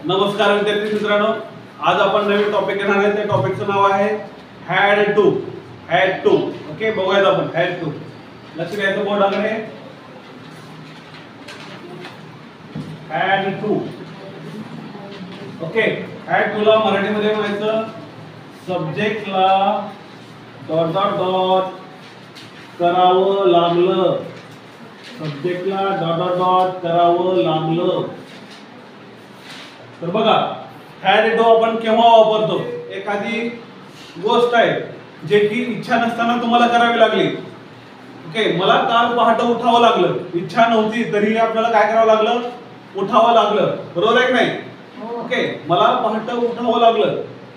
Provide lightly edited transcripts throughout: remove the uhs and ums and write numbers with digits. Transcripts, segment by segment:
नमस्कार विद्यार्थी मित्रांनो, आज आपण नवीन टॉपिक घेणार आहे. त्या टॉपिकचं नाव आहे हॅड टू. ओके, बघूयात आपण हॅड टू. लक्ष द्यायचं बोर्डाकडे. Had to. Okay, had to ला मराठीमध्ये म्हणायचं सब्जेक्टला डॉट डॉट डॉट करावं लागलं. सब्जेक्टला डॉट डॉट डॉट करावं लागलं. तर बघा, हॅड टू आपण केव्हा वापरतो? एखादी गोष्ट आहे जे की इच्छा नसताना तुम्हाला करावी लागली. ओके, मला काल पहाटे उठावं लागलं. इच्छा नव्हती तरी आपल्याला काय करावं लागलं? उठावं लागलं. बरोबर आहे की नाही? ओके, मला पहाटे उठावं लागलं.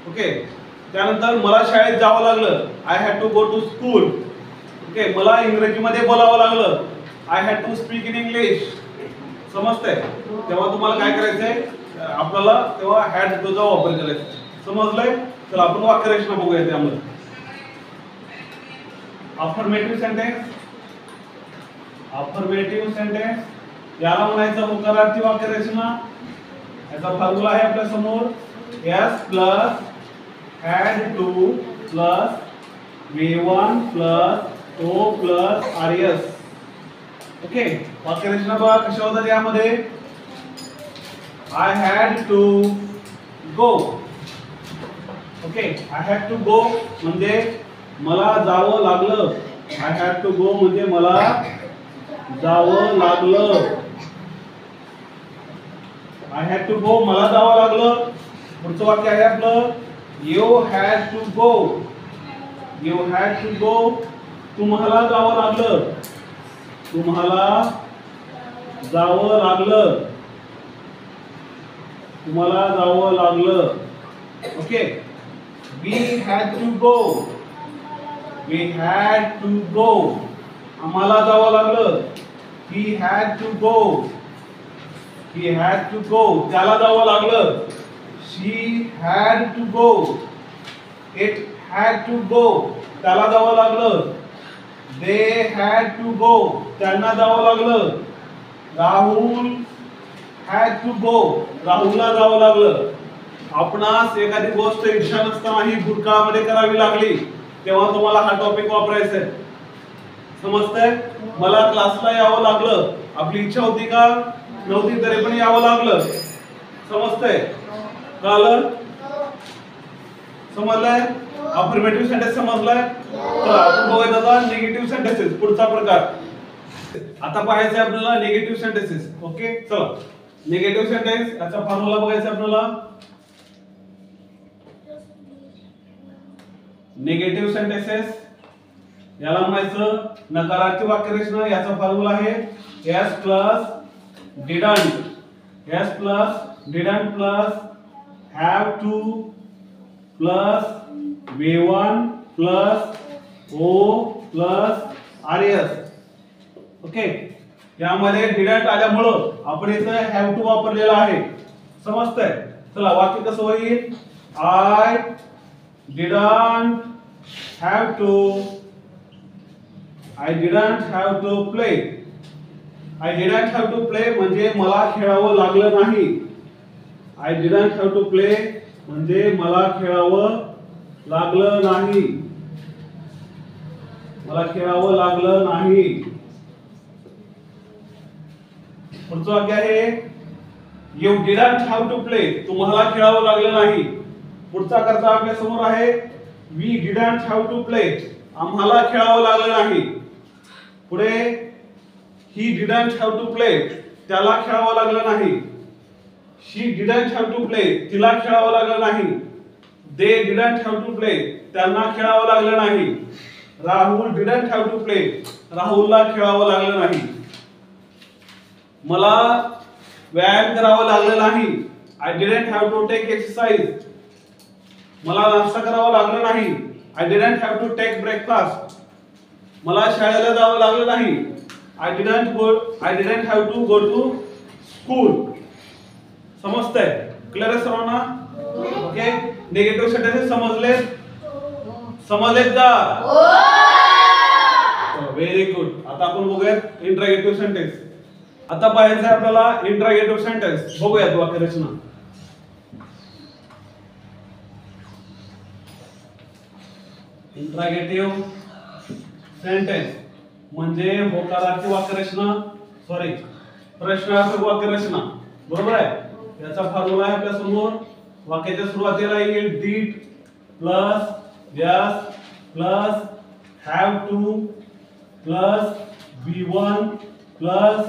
ओके, त्यानंतर मला शाळेत जावं लागलं. I had to go to school. Okay, मला इंग्रजीमध्ये बोलावं लागलं. I had to speak in English. समजतंय? तेव्हा तुम्हाला काय करायचंय? आपल्याला तेव्हा हॅड टूचा वापर करायचा. समजलंय? चला आपण वाक्यरचना बघूया. त्यामध्ये अफर्मेटिव्ह सेंटेन्स याला म्हणायचं होकारार्थी वाक्यरचना. याचा फॉर्म्युला आहे आपल्या समोर s plus had to plus v1 plus o plus rs. Okay, वाक्यरचना बघा कशा होतात यामध्ये. I had to go. Okay, I had to go म्हणजे मला जावं लागलं. I had to go म्हणजे मला जावं लागलं. I had to go मला जावं लागलं. पुढचं वाक्य आहे आपलं you had to go. तुम्हाला जावं लागलं. तुम्हाला जावं लागलं. Okay, we had to go. आम्हाला जावं लागलं. he had to go. त्याला जावं लागलं. she had to go. it had to go. त्याला जावं लागलं. they had to go. त्यांना जावं लागलं. Rahul had to go. राहुलला जावं लागलं. आपणास एखादी गोष्ट इच्छा नसतानाही भूतकाळामध्ये करावी लागली तेव्हा तुम्हाला हा टॉपिक वापरायचा आहे. समजतंय? मला क्लासला यावं लागलं. आपली इच्छा होती का? नव्हती तरी पण यावं लागलं. समजतंय? कळलं? समजलंय? अफर्मेटिव्ह सेंटेन्स समजलाय? चला आपण बघूया आता निगेटिव्ह सेंटेन्सेस. पुढचा प्रकार आता पाहायचा आहे आपल्याला निगेटिव्ह सेंटेन्सेस. ओके, चला निगेटिव्ह सेंटेन्स याचा फॉर्म्युला बघायचा आपल्याला. निगेटिव्ह सेंटेन्सेस याला म्हणायचं नकारार्थी वाक्यरचना. याचा फॉर्म्युला आहे s plus didn't plus have to plus v1 plus o plus rs. Okay, यामध्ये डिडंट आल्यामुळं आपण इथं हॅव टू वापरलेला आहे. समजतंय? चला वाक्य कसं होईल? I didn't have to play. I didn't have to play म्हणजे मला खेळावं लागलं नाही. I didn't have to play म्हणजे मला खेळावं लागलं नाही. पुढचं वाक्य आहे you didn't have to play. तुम्हाला खेळावं लागलं नाही. पुढचा कर्ता आपल्या समोर आहे we didn't have to play. आम्हाला खेळावं लागलं नाही. पुढे he didn't have to play. त्याला खेळावं लागलं नाही. She didn't have to play. तिला खेळावं लागलं नाही. They didn't have to play. त्यांना खेळावं लागलं नाही. Rahul didn't have to play. राहुलला खेळावं लागलं नाही. मला व्यायाम करावा लागला नाही. I didn't have to take exercise. मला नाश्ता करावा लागला नाही. I didn't have to take breakfast. मला शाळेला जावं लागलं नाही. I didn't have to go to school. समजतंय? क्लिअर आहे सर्वांना? ओके, निगेटिव्ह सेंटेन्सेस समजलेत का? Very good. आता आपण बघूयात इंटरगेटिव्ह सेंटेन्स. आता पाहायचं आहे आपल्याला इंटरगेटिव्ह सेंटेन्स. बघूयात वाक्यरचना. इंट्रोगेटिव्ह सेंटेन्स म्हणजे होकारार्थी वाक्यरचना, सॉरी प्रश्नार्थक वाक्यरचना, बरोबर आहे. याचा फॉर्म्युला आहे आपल्या समोर. वाक्याच्या सुरुवातीला येईल did plus yes plus have to plus V1 plus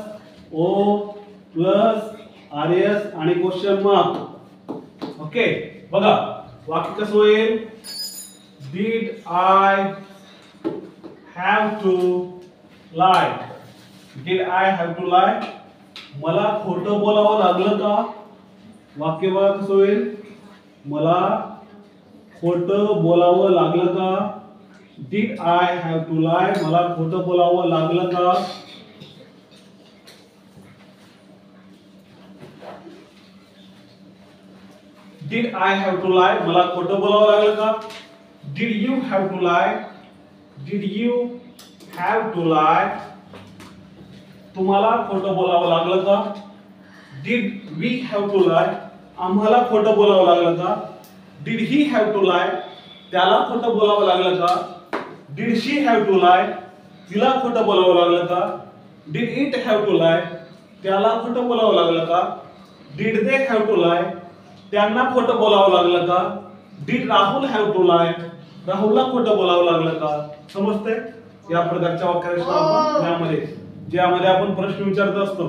O plus RS आणि क्वेश्चन मार्क. ओके, बघा वाक्य कसं होईल. did I have to lie? did I have to lie? मला खोटं बोलावं लागलं का? वाक्य बघा कसं होईल. मला खोटं बोलावं लागलं का? did I have to lie? मला खोटं बोलावं लागलं का? did I have to lie? मला खोटं बोलावं लागलं का? did you have to lie? did you have to lie? तुम्हाला खोटं बोलावं लागलं का? did we have to lie? आम्हाला खोटं बोलावं लागलं का? did he have to lie? त्याला खोटं बोलावं लागलं का? did she have to lie? तिला खोटं बोलावं लागलं का? did it have to lie? त्याला खोटं बोलावं लागलं का? did they have to lie? त्यांना खोटं बोलावं लागलं का? did Rahul have to lie? राहुलला खोटं बोलावं लागलं का? समजतंय? या प्रकारच्या वाक्यरचना आपण यामध्ये ज्यामध्ये आपण प्रश्न विचारत असतो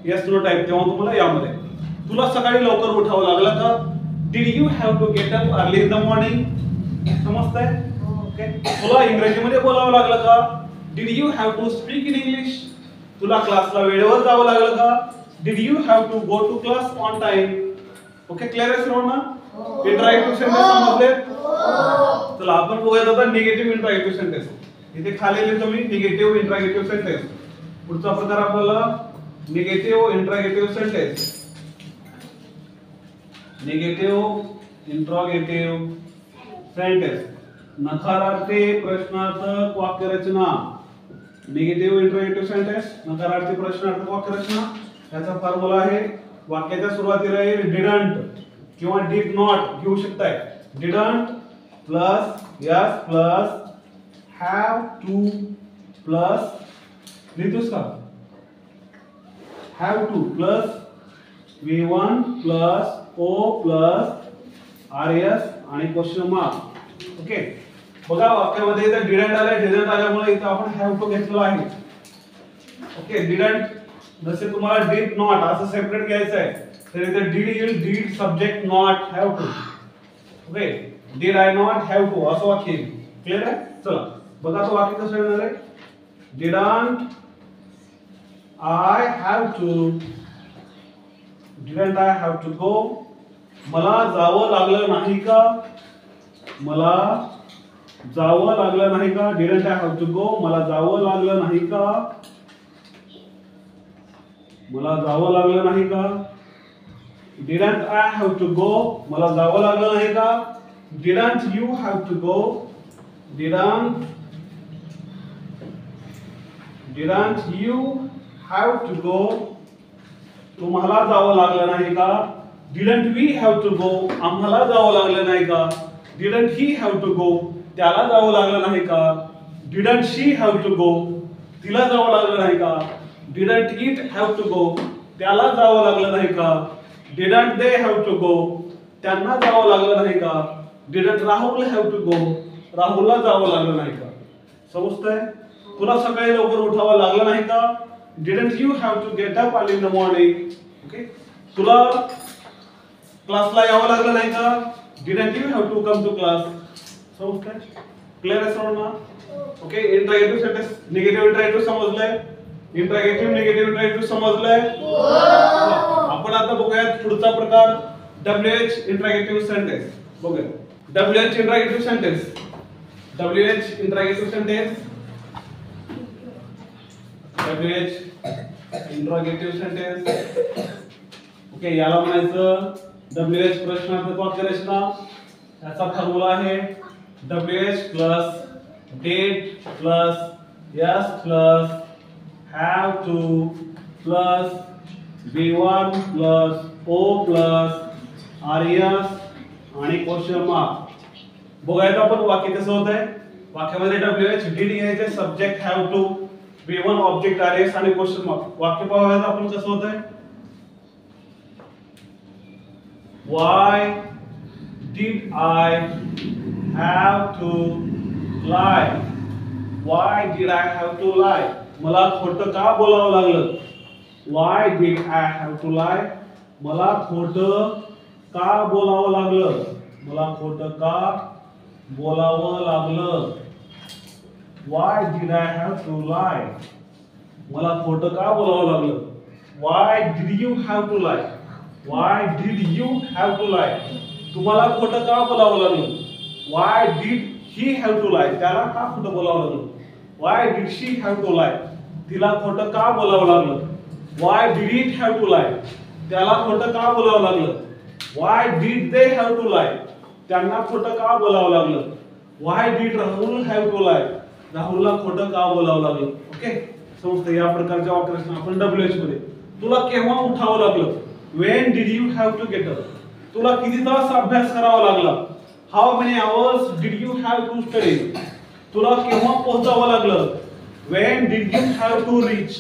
येस नो टाइप, तेव्हा तुम्हाला यामध्ये तुला सकाळी लवकर उठावं लागलं का? did you have to get up early in the morning? समजतंय? ओके. तुला इंग्रजीमध्ये बोलावं लागलं का? did you have to speak in English? तुला क्लासला वेळेवर जावं लागलं का? did you have to go to class on time? Okay, clear आहे सर्वांना? इंटरॅक्टिव्ह सेंटेन्स समजले? चला आपण बघूयात आता निगेटिव्ह इंटरॅक्टिव्ह सेंटेन्स. इथे खाली लिहितो मी निगेटिव्ह इंटरॅक्टिव्ह सेंटेन्स. पुढचा प्रकार आपल्याला negative interactive sentence. Negative interrogative sentence नकारार्थी प्रश्नार्थक वाक्यरचना. निगेटिव्ह इंटरॉगेटिव्ह सेंटेन्स नकारार्थी प्रश्नार्थक वाक्यरचना. याचा फॉर्म्युला आहे वाक्याच्या सुरुवातीला येईल डिडंट किंवा डिड नॉट घेऊ शकताय. Didn't plus S plus have to plus लिहितोस का? Have to plus V1 plus O plus RS आणि क्वेश्चन मार्क. ओके, बघा वाक्यामध्ये इथे डिडंट आले. डिडंट आल्यामुळे इथे आपण हॅव टू घेतलेला आहे. ओके, डिडंट जसे तुम्हाला डिड नॉट असं सेपरेट घ्यायचं आहे तर इथे डिड येईल. Did subject not have to. Okay, did I not have to असं वाक्य येईल. क्लिअर आहे? चला बघा तो वाक्य कसं येणार आहे. Didn't I have to, didn't I have to go? मला जावं लागलं नाही का? मला जावं लागलं नाही का? Didn't I have to go? मला जावं लागलं नाही का? मला जावं लागलं नाही का? Didn't I have to go? मला जावं लागलं नाही का? Didn't you have to go? Didn't you have to go? तुम्हाला जावं लागलं नाही का? Didn't we have to go? आम्हाला जावं लागलं नाही का? Didn't he have to go? त्याला जावं लागलं नाही का? Didn't she have to go? तिला जावं लागलं नाही का? Didn't it have to go? त्याला जावं लागलं नाही का? Didn't they have to go? त्यांना जावं लागलं नाही का? Didn't Rahul have to go? राहुलला जावं लागलं नाही का? समजतंय? तुला सकाळी लवकर उठावं लागलं नाही का? Didn't you have to get up early in the morning? Okay, तुला क्लासला यावं लागलं नाही का? Didn't you have to come to class? समजतंय? क्लिअर आहे सर्वांना? Okay, interrogative sentence negative interrogative समजलंय? इंटरॅगेटिव्ह निगेटिव्ह इंटरॅगेटिव्ह समजलंय? आपण आता बघूयात पुढचा प्रकार WH इंटरॅगेटिव्ह सेंटेन्स. बघूया WH interrogative sentence. WH interrogative sentence. WH interrogative sentence. Okay, याला म्हणायचं WH प्रश्नार्थक वाक्यरचना. याचा फॉर्म्युला आहे WH plus did plus yes plus have to plus V1 plus O plus RS आणि क्वेश्चन मार्क. बघायचं आपण वाक्य कसं होत आहे. वाक्यामध्ये WH did घ्यायचे, subject have to, V1 object RS आणि क्वेश्चन मार्क. वाक्य पाहूया आपण कसं होतंय. Why did I have to lie? Why did I have to lie? मला खोटं का बोलावं लागलं? Why did I have to lie? मला खोटं का बोलावं लागलं? मला खोटं का बोलावं लागलं? Why did I have to lie? मला खोटं का बोलावं लागलं? Why did you have to lie? Why did you have to lie? तुम्हाला खोटं का बोलावं लागलं? Why did he have to lie? त्याला का खोटं बोलावं लागलं? Why did she have to lie? तिला खोटं का बोलावं लागलं? Why did it have to lie? त्याला खोटं का बोलावं लागलं? Why did they have to lie? त्यांना खोटं का बोलावं लागलं? Why did Rahul have to lie? राहुलला खोटं का बोलावं लागलं? ओके, समजतं. या प्रकारच्या वाक्यरचना आपण WH मध्ये. तुला केव्हा उठावं लागलं? When did you have to get up? तुला किती तास अभ्यास करावा लागला? How many hours did you have to study? तुला केव्हा पोहोचावं लागलं? When did you have to reach?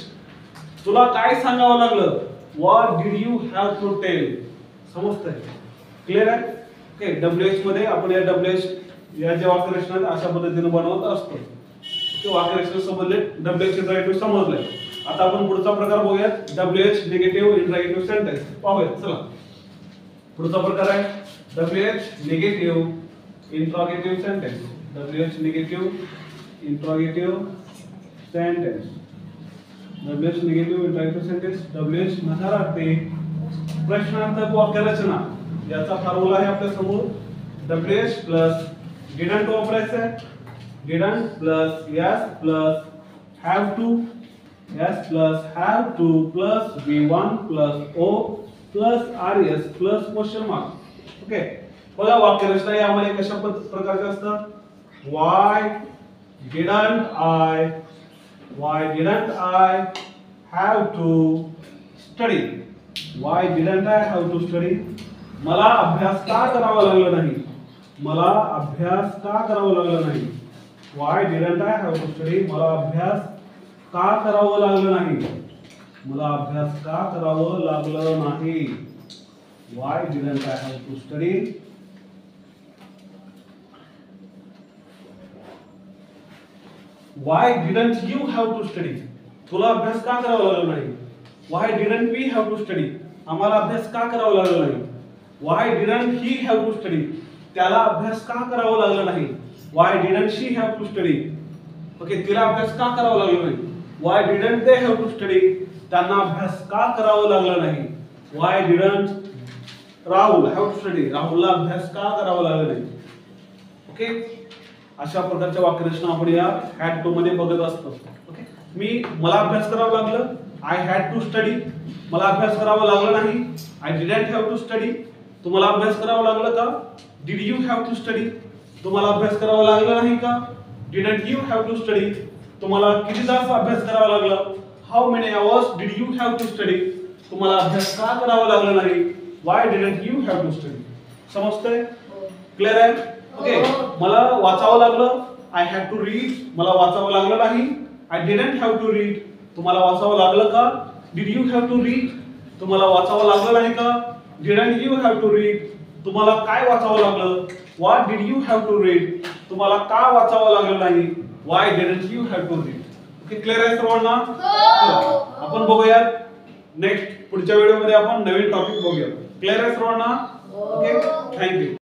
तुला काय सांगावं लागलं? What did you have to tell? समजतंय? क्लियर आहे? ओके, WH मध्ये आपण या WH या ज्या वाक्यरचना अशा पद्धतीने बनवत असतो. ओके, वाक्यरचना समजले, WH इंटरॅक्टिव्ह समजले. आता आपण पुढचा प्रकार बघूयात. WH निगेटिव्ह इंटरॅक्टिव्ह सेंटेन्स पाहूयात. चला, पुढचा प्रकार आहे WH negative interrogative sentence. WH negative interrogative sentence. WH negative interrogative sentence. WH नकारार्थी प्रश्नार्थक वाक्यरचना. याचा फॉर्म्युला आहे आपल्या समोर. WH प्लस didn't वापरायचं आहे. didn't plus yes plus have to, yes plus have to plus V1 plus O plus RS plus question mark. Okay, बघा वाक्यरचना यामध्ये कशा प्रकारच्या असतात. Why didn't I have to study? Why didn't I have to study? मला अभ्यास का करावा लागला नाही? मला अभ्यास का करावा लागला नाही? Why didn't I have to study? मला अभ्यास का करावं लागलं नाही? मला अभ्यास का करावं लागलं नाही? Why didn't I have to study? Why didn't you have to study? तुला अभ्यास का करावा लागला नाही? Why didn't we have to study? आम्हाला अभ्यास का करावा लागला नाही? Why didn't he have to study? त्याला अभ्यास का करावा लागला नाही? Why didn't she have to study? Okay, तिला अभ्यास का करावा लागला नाही? Why didn't they have to study? त्यांना अभ्यास का करावा लागला नाही? Why didn't Rahul have to study? राहुलला अभ्यास का करावा लागला नाही? ओके, अशा प्रकारच्या वाक्यरचना आपण या had to मध्ये बघत असतो. ओके, मला अभ्यास करावा लागलं. I had to study. मला अभ्यास करावा लागला नाही. I didn't have to study. तुम्हाला अभ्यास करावा लागला का? Did you have to study? तुम्हाला अभ्यास करावा लागला नाही का? Didn't you have to study? तुम्हाला किती तास अभ्यास करावा लागला? How many hours did you have to study? तुम्हाला अभ्यास का करावा लागला नाही? Why didn't you have to study? समजतंय? क्लियर आहे? ओके, मला वाचावं लागलं. I had to read. मला वाचावं लागलं नाही. I didn't have to read. तुम्हाला वाचावं लागलं का? Did you have to read? तुम्हाला वाचावं लागलं नाही का? Didn't you have to read? तुम्हाला काय वाचावं लागलं? What did you have to read? तुम्हाला का वाचावं लागलं नाही? Why didn't you have to read? Okay, clear आहे सर्वांना? आपण बघूयात नेक्स्ट पुढच्या व्हिडिओ मध्ये आपण नवीन टॉपिक बघूया. क्लियर आहे सर्वांना? Okay, thank you.